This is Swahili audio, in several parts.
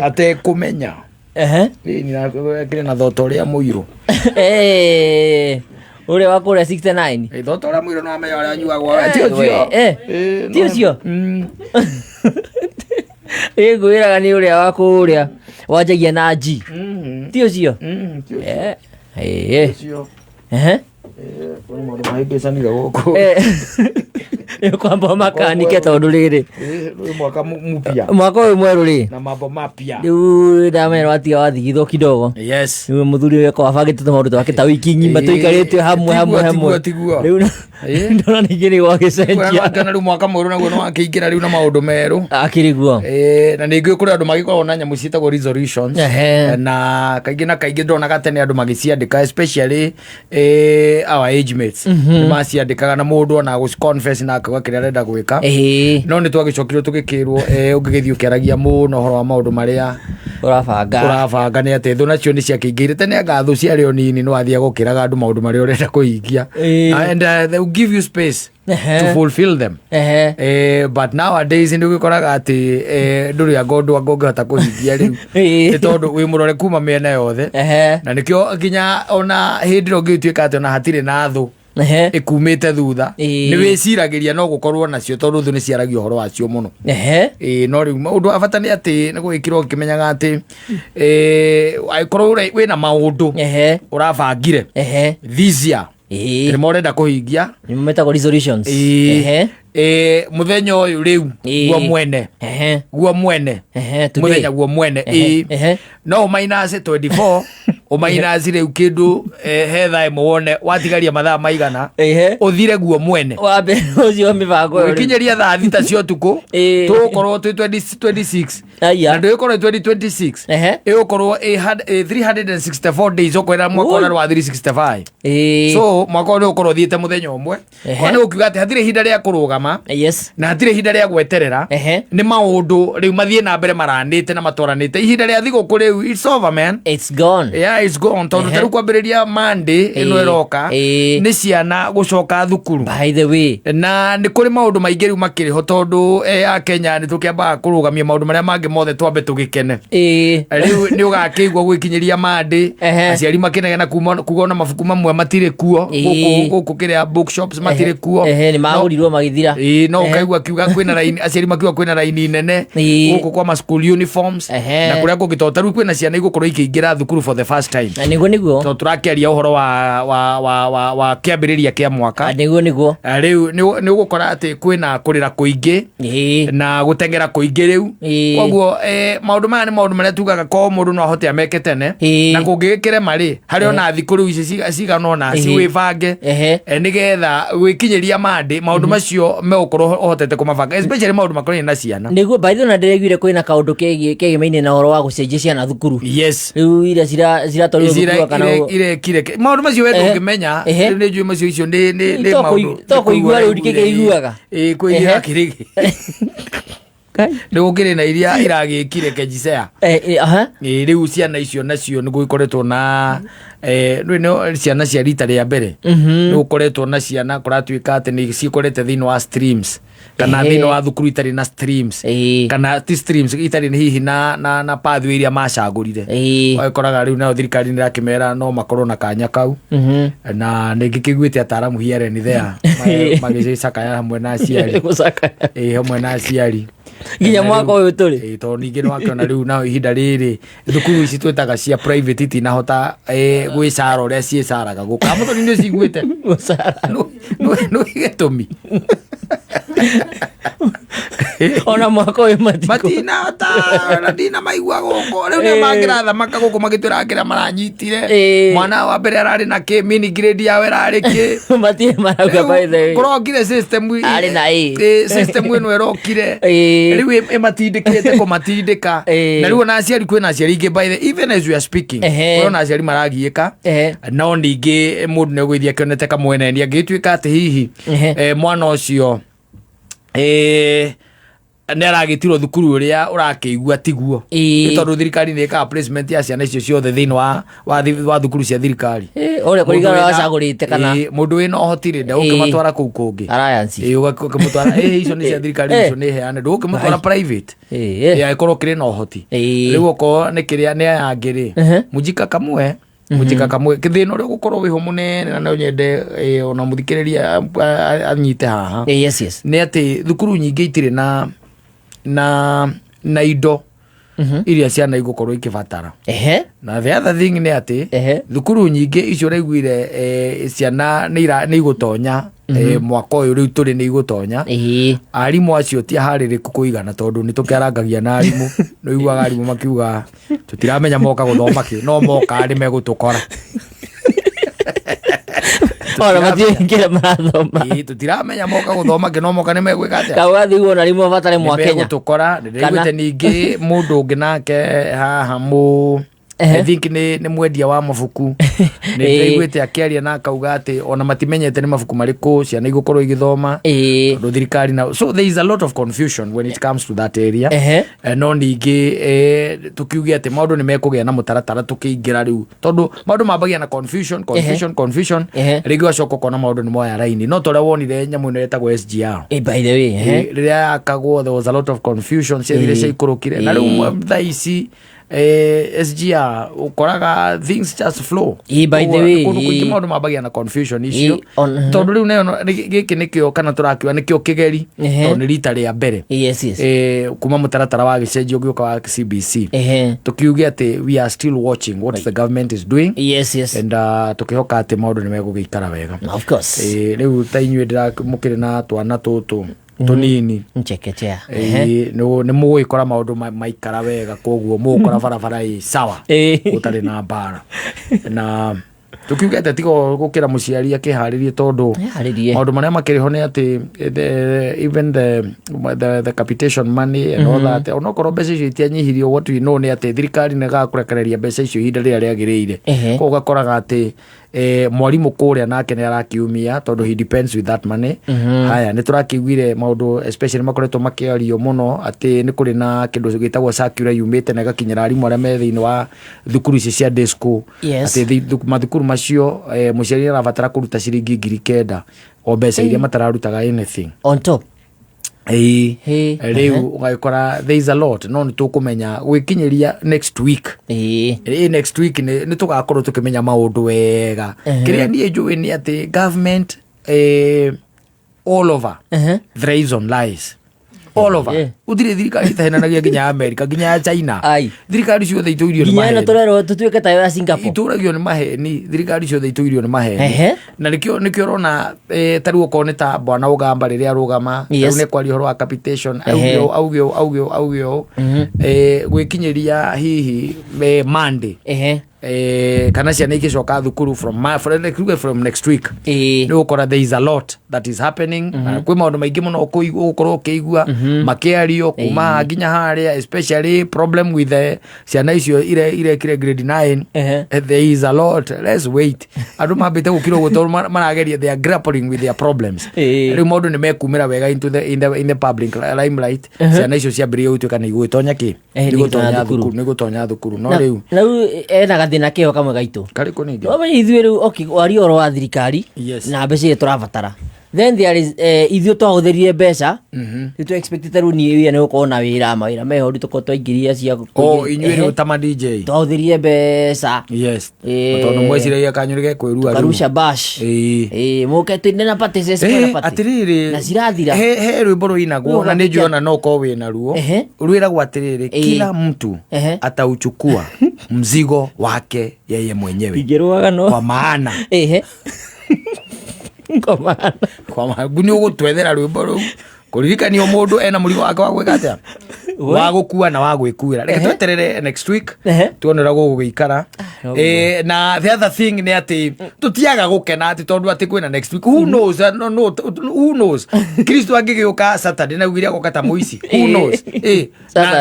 atekumenya ni na thoto ria muiro ule wako ule 69 thoto ria muiro no amenya ria nyuagwa ti ucio ngwiraga ni ule wako ule wanjagia na G ti ucio kwamba makanike tondu riri mwaka uyu mweru ri na mambo mapya riu ndamera watia wathigithwo kidogo riu muthuri uyu kwa bangite maundu twake ta wiki ngima tuikarite hamwe riu ndona ningi ni gwagicenjia kana riu mwaka mweru naguo no akiingira riu na maundu meru akiriguo na ningi kuri andu magikorwo na nyamu ciitagwo resolutions na kaingi ndona gatene andu magiciandika especially our age mates maciandikaga na mundu ona confess na akaga kiria arenda gwika no ni twagicokirwo tugikirwo ungigithio kiaragia muno horo wa maundu maria urabanga ni ati thu nacio ni ciakingire tene ngathu ciari o nini no athia gukiraga andu maundu maria urenda kuhingia and they will give you space to fulfill them but nowadays ndio gikoraga ati nduri agondo angongehota kuhingia riu ti tondu wi murore kuma miena yothe na nikio ginya ona hindi ro ngituika ati ona hatire na thu ikumite thutha ni wiciragiria no gukorwo nacio tondu thu ni ciaragio horo wacio muno no riu maundu abata ni ati ni gwikirwo kimenyaga ati aikorwo we na maundu urabangire this year ni morenda kuhingia ni metagwo resolutions muthenya uyu riu guo mwene muthenya guo mwene no umainase 24 umainase riu kindu hetha muone watigaria mathaa maigana uthire guo mwene wambe ucio mibango ukinyeria thaa thita cio tuku tukorwo 2026 na ndukorwo 2026 igukorwo 364 days ukwera mwaka ona wa 365 so mwaka ona ukorwo thiete muthenya umwe ona ukiuga ati hathire hinda ria kurugama na hatire hinda ria gweterera ni maundu riu mathie na mbere maranite na matwaranite ihinda ria thiguku riu it's over man, it's gone it's gone tondu taru kwambiriria Monday ino iroka ni ciana gucoka thukuru by the way na ni kuri maundu maingi riu makiriho tondu a Kenya ni tukiamba kurugamia maundu maria mangi mothe twambe tugikene riu ni ugakigwa gwikinyiria Monday aciari makenega na kuona mabuku mamwe matire kuo guku kiria bookshops matire kuo ni magurirwo magithira no ukaigwa kiuga kwina line aciari makiuga kwina line nene guku kwa ma school uniforms na kuria kungitota riu kwina ciana igukorwo ikiingira thukuru for the first time niguo to turakiaria uhoro wa kiambiriria kia mwaka niguo riu ni ugukora ati kwina kurira kuingi na gutengera kuingi riu koguo maundu maya ni maundu maria tugaga ko mundu no ahote ameke tene na kungigikire mari hari ona thikuru ici ciganona ciwibange nigetha gwikinyiria Monday maundu macio megukorwo uhotete kumabanga especially maundu makorwo na ciana niguo by the way ndirigwire kwina kaundu kegimaine na horo wa gucenjia ciana thukuru riu ira ciratwarwo thukuru kana ire kire maundu macio we ndungimenya ni njui macio icio ni maundu to kuigua riu ndikiguaga kuigira kirigi ndugukire na iria iragikire kejisea riu ciana icio nacio ni gukoretwo na no ciana cia rita ria mbere ni gukoretwo na ciana kuratuika ati ni cikorete thini wa streams kana thini wa thukuru itari na streams kana ti streams itari ni hihi na pathway iria macagurire wakoraga riu na thirikari ni rakimera no makorwo na kanya kau na ningikiguite ataramu here ni there magicaka hamwe na aciari hamwe na aciari nginya mwaka uyu turi to ningi no akiona riu na ihinda riri thukuru ici twetaga cia private itinahota gwicara uria ciicaraga gukama to nini ciguite no igitumi ona mwaka uyu matinahota na ndina maigua goko riu ni mangiratha maka guku magitwirangira maranyitire mwana wa mbere arari na ki mini grade yawe rari ki matie marauga by the way kurokire system ari na system ino erokire riu ematindikite kumatindika na riu na aciari kwina aciari ingi by the even as we are speaking ona aciari maragiika no ningi mundu ne gwithia kionete kamweneni angituika ati hihi mwana ucio nä aragitirwo thukuru å rä a å rakä igua tiguo tondå thirikari nä ĩkaga placement ya ciana icio ciothe thä inä wa thukuru cia thirikari å rä a kå ringana wacagå rä te kana må ndå wä na å hoti rä ndä å kä matwara kå u kå ngä å kä må twara icio nä cia thirikari icio nä heane ndå å kä må twara private agä kä rä na å hoti rä u okorwo nä kä rä a nä ayangä rä Mũnjika Kamwe kä thä na å rä a gå korwo wä ho må nene na no nyende ona må thikä rä ria anyite haha nä atä thukuru nyingä itirä na indo iria ciana igũkorwo ikĩbatara na the other thing nĩ atĩ thukuru nyingĩ icio ũraiguire ciana nĩ igũtonya mwaka ũyũ rĩu tũrĩ nĩ igũtonya arimũ acio ti aharĩrĩku kũigana tondũ nĩ tũkĩarangagia na arimũ nĩ uiguaga arimũ makiuga tũtiramenya moka gũthoma kĩ no moka arĩ megũtũkora ora matiĩngĩra marathoma tũtiramenya moka gũthoma kĩ no moka nĩ megwĩka atĩa kawathiguo na arimũ mabatare mwakenya megũtũkora nĩndĩiguĩte ningĩ mũndũ ũngĩ nake haha I think nĩ mwendia wa mabuku nĩndĩiguĩte akĩaria na akauga atĩ ona matimenyete nĩ mabuku marĩkũ ciana igũkorwo igĩthoma tondũ thirikari na so there is a lot of confusion when it comes to that area no ningĩ tũkiuge atĩ maũndũ nĩ mekũgĩa na mũtaratara tũkĩingĩra rĩu tondũ maũndũ mambagia na confusion rĩngĩ ũgacoka ũkona maũndũ nĩ moya raini no torĩa wonire nyamũ ĩno ĩtagwo SGR rĩrĩa yakagwo there was a lot of confusion ciathire ciaikũrũkire na rĩu thaa ici SGR ukoraga things just flow by the way kũndũ maũndũ mambagia na confusion icio tondũ rĩu nayo gĩkĩ nĩkĩo kana tũrakiuga nĩkĩo kĩgeri tondũ nĩ rita rĩa mbere kuma mũtaratara wa gĩcenjio ũgĩũka wa CBC tũkiuge atĩ we are still watching what the government is doing and tũkĩhoka atĩ maũndũ nĩ megũgĩikara wega rĩu ta inyuĩ mũkĩrĩ na twana tũtũ tunini nchekechea nĩ mũgũgĩkora maũndũ maikara wega koguo mũgũkora barabara ĩ sawa gũtarĩ na mbara na tũkiugete tigo gũkĩra mũciari akĩharĩrie tondũ maũndũ marĩa makĩrĩ ho nĩ atĩ even the capitation money and all that onokorwo mbeca icio itianyihirio what we know nĩ atĩ thirikari nĩ ĩgakũrekereria mbeca icio ihinda rĩrĩa rĩagĩrĩire koguo ũgakoraga atĩ mwarimũ kũrĩa nake nĩ arakiumia tondũ he depends with that money haya nĩ tũrakĩiguire maũndũ especially makoretwo makĩario mũno atĩ nĩ kũrĩ na kĩndũ gĩtagwo circular yumĩte na ĩgakinyĩra arimũ arĩa me thĩinĩ wa thukuru icio cia day school atĩ mathukuru macio mũciari nĩ arabatara kũruta ciringi 9,000 o mbeca iria matararutaga anything on top rĩu ũgagĩkora there is a lot no nĩ tũkũmenya gwĩkinyĩria next week next week nĩ tũgakorwo tũkĩmenya maũndũ wega kĩrĩa niĩ njũĩ nĩ atĩ government all over thrives on lies all over uthire thirikari itahenanagia nginya America nginya China thirikari ciothe itũirio nĩ maheni tũrerwo tũtuĩke tayo ya Singapore itũragio nĩ maheni thirikari ciothe itũirio nĩ maheni na nĩkĩo ũrona ta rĩu okorwo nĩ ta Bwana Ũgamba rĩrĩa arũgama rĩu nĩ kwaria ũhoro wa capitation augio gwĩkinyĩria hihi Monday kana ciana igĩcoka thukuru from next week nĩ gũkora there is a lot that is happening kwĩ maũndũ maingĩ mũno ũgũkorwo ũkĩigua makĩario kuma nginya harĩa especially problem with ciana icio irekire grade 9 there is a lot let's wait andũ mambĩte gũkirwo gũtoro marageria they are grappling with their problems rĩu maũndũ nĩ mekumĩra wega in the public limelight ciana icio ciambĩrĩrie gũtuĩka nĩ igũgĩtonya kĩ nĩ gũtonya thukuru no rĩu ena gathĩna kĩo kamwe gaitũ karĩkũ ningĩ no ithuĩ rĩu wario ũhoro wa thirikari na mbeca iria tũrabatara then there is ithuĩ twahũthĩrire mbeca nĩ tũ-expectĩte rĩu niĩ wĩra nĩ gũkorwo na mawĩra meho tũkorwo twaingĩria cia inyuĩ rĩu ta ma DJ twahũthĩrire mbeca tondũ mweciragia kanyũ nĩgekwĩrua karusha bash mũke twĩne na parties atĩrĩrĩ na cirathira he rwĩmbo rũinagwo na nĩ njũĩ ona no ũkorwo wĩna ruo rwĩragwo atĩrĩrĩ kila mtu atauchukua mzigo wake yeye mwenyewe kwa maana kwa maana nĩ ũgũtwethera rwĩmbo rũu kũririkanio mũndũ ena mũrigo wake wa gwĩka atĩa wa gũkua na wa gwĩkuĩra reke tweterere next week tuone ũrĩa gũgũgĩikara na the other thing nĩ atĩ tũtiaga gũkena atĩ tondũ atĩ kwĩna next week who knows Kristo angĩgĩũka Saturday na ugire agoka ta mũici who knows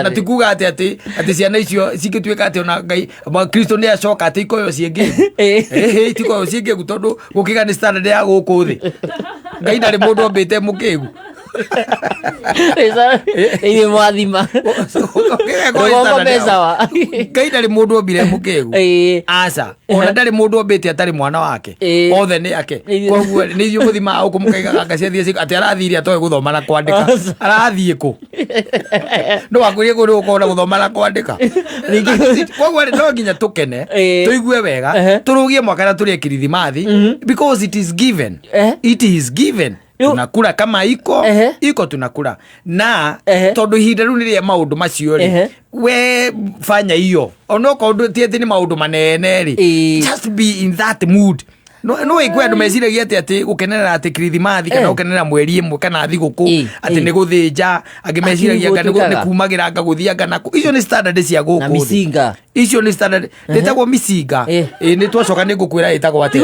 na tikuga atĩ ciana icio cingĩtuĩka atĩ ona Ngai Kristo nĩ acoka atĩ ikoyo ciĩngĩ tikoyo ciĩngĩ tondũ gũkĩga nĩ standard ya gũkũ thĩ Ngai ndarĩ mũndũ ombĩte mũkĩgu Ini mwathima. Ngai ndarĩ mũndũ ombire mũkĩgu. Aca, ona ndarĩ mũndũ ombĩte atarĩ mwana wake. Othe nĩ ake. Koguo nĩ ithuĩ mũthimaga gũkũ mũkaigaga ngaciathiĩ atĩ arathiire atoĩ gũthoma na kwandĩka. Arathiĩ kũ? No wakwĩrire kũ nĩ gũkorwo na gũthoma na kwandĩka. Koguo no nginya tũkene, tũigue wega, tũrũgie mwaka na tũrĩe kirithimathi because it is given. It is given. Tunakula kama iko tunakula na tondu ihinda riu niria maundu macio ri we fanya hiyo onoko ndu tieti ni maundu manene ri just be in that mood no igwe andu meciragia ati gukenera ati kirithimathi kana gukenera mweri imwe kana thiguku ati ni guthinja angimeciragia ngani ni kumagira ngaguthia ngana icio ni standard cia guku na misinga icio ni standard ndetagwo misinga ni twacoka ni ngukwira itagwo ati